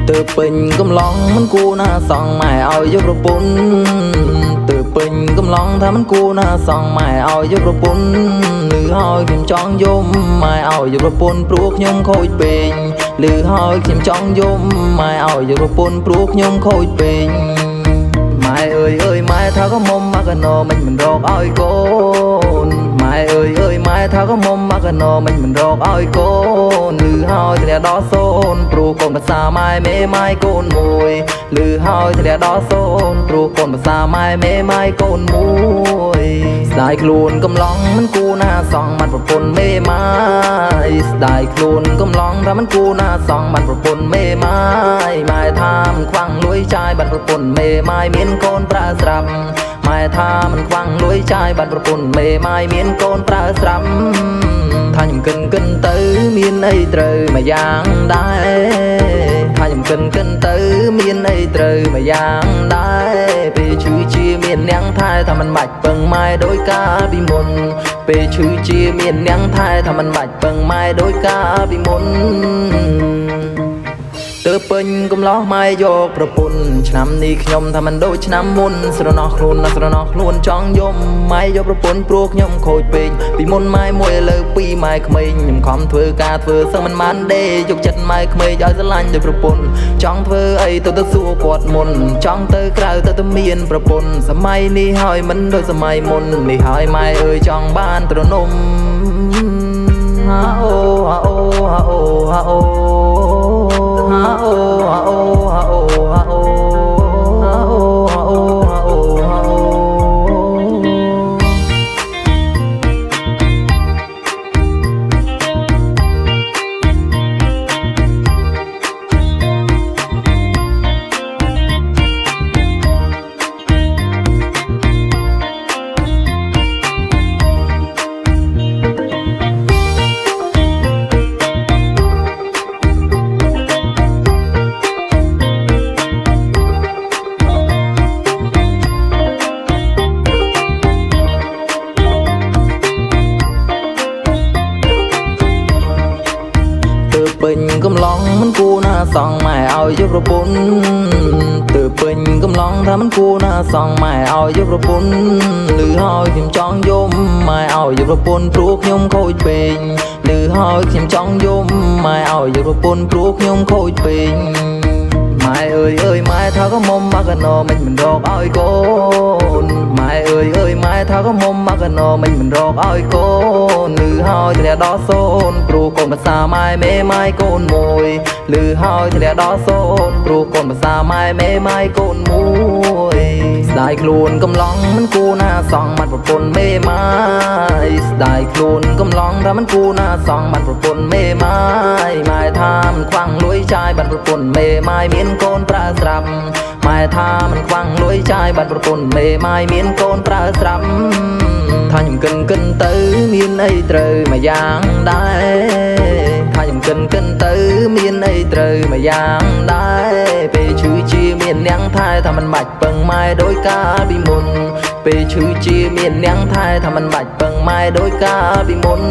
từ bìnhកំឡុងមិនគួរណាសងម៉ែឲ្យយកប្រពន្ធtừ bìnhកំឡុងថាមិនគួរណាសងម៉ែឲ្យយកប្រពន្ធឮហើយខ្ញុំចង់យំម៉ែឲ្យយកប្រពន្ធព្រោះខ្ញុំខូចពេកឮហើយខ្ញុំចង់យំម៉ែឲ្យយកប្រពន្ធព្រោះខ្ញុំខូចពេកម៉ែអើយម៉ែថាក៏មុំមកកណោមិនរកឲ្យកូនម៉ែអើយម៉ែថាក៏មុំមកកណោមិនរកឲ្យកូនឮហើយធ្លាក់ដល់សូនព្រោះកូនភាសាម៉ែមេម៉ែកូនមួយឮហើយធ្លាក់ដល់សូនព្រោះកូនភាសាម៉ែមេម៉ែកូនមួយស្ដាយខ្លួនកំឡុងមិនគួរណាសងបាត់ប្រពន្ធមេម៉ែស្ដាយខ្លួនកំឡុងថាមិនគួរណាសងបាត់ប្រពន្ធមេម៉ែម៉ែថាមិនខ្វាំងលួយចាយបាត់ប្រពន្ធមេម៉ែមានកូនប្រើស្រាប់ម៉ែថាមិនខ្វាំងលួយចាយបាត់ប្រពន្ធមេម៉ែមានកូនប្រើស្រាប់ថាខ្ញុំកិនទៅមានអីត្រូវមួយយ៉ាងដែរថាខ្ញុំកិនទៅមានអីត្រូវមួយយ៉ាងដែរពេលឈឺជាមាននាងថែថាមិនបាច់ពឹងម៉ែដោយកាលពីមុនពេលឈឺជាមាននាងថែថាមិនបាច់ពឹងម៉ែដោយកាលពីមុនទៅពេញកំឡោះម៉ែយកប្រពន្ធឆ្នាំនេះខ្ញុំថាមិនដូចឆ្នាំមុនស្រណោះខ្លួនចង់យំម៉ែយកប្រពន្ធព្រោះខ្ញុំខូចពេកពីមុនម៉ែមួយឥឡូវពីរម៉ែក្មេងខ្ញុំខំធ្វើការធ្វើសឹងមិនបានដេយកចិត្តម៉ែក្មេងឲ្យស្រឡាញ់ដោយប្រពន្ធចង់ធ្វើអីទៅសួរគាត់មុនចង់ទៅក្រៅទៅមានប្រពន្ធសម័យនេះហើយមិនដូចសម័យមុននេះហើយម៉ែអើយចង់បានទ្រនំហាអូហាអូហាអូហាអូha oh ha oh ha oh ha oh ha oh ha oh ha oh ha oh ពេញកំឡុងមិនគួរណាសងម៉ែឲ្យយកប្រពន្ធទៅពេញកំឡុងថាមិនគួរណាសងម៉ែឲ្យយកប្រពន្ធឮហើយខ្ញុំចង់យំម៉ែឲ្យយកប្រពន្ធព្រោះខ្ញុំខូចពេកឮហើយខ្ញុំចង់យំម៉ែឲ្យយកប្រពន្ធព្រោះខ្ញុំខូចពេកម៉ែអើយម៉ែថាក៏មុំមកកណោមិនរកឲ្យកូនម៉ែអើយម៉ែថាក៏មុំមកកណោមិនរកឲ្យកូនឮហើយធ្លាក់ដល់សូនព្រោះកូនភាសាម៉ែមេម៉ែកូនមួយឮហើយធ្លាក់ដល់សូនព្រោះកូនភាសាម៉ែមេម៉ែកូនមួយស្ដាយខ្លួនកំឡុងមិនគួរណាសងបាត់ប្រពន្ធមេម៉ែស្ដាយខ្លួនកំឡុងថាមិនគួរណាសងបាត់ប្រពន្ធមេម៉ែម៉ែថាមិនខ្វាំងលួយចាយបាត់ប្រពន្ធមេម៉ែមានកូនប្រើស្រាប់ម៉ែថាមិនខ្វាំងលួយចាយបាត់ប្រពន្ធមេម៉ែមានកូនប្រើស្រាប់ថាខ្ញុំកិនទៅមានអីត្រូវមួយយ៉ាងដែរថាខ្ញុំកិនទៅមានអីត្រូវមួយយ៉ាងដែរពេលឈឺជាមាននាងថែថាមិនបាច់ពឹងម៉ែដោយកាលពីមុនពេលឈឺជាមាននាងថែថាមិនបាច់ពឹងម៉ែដោយកាលពីមុន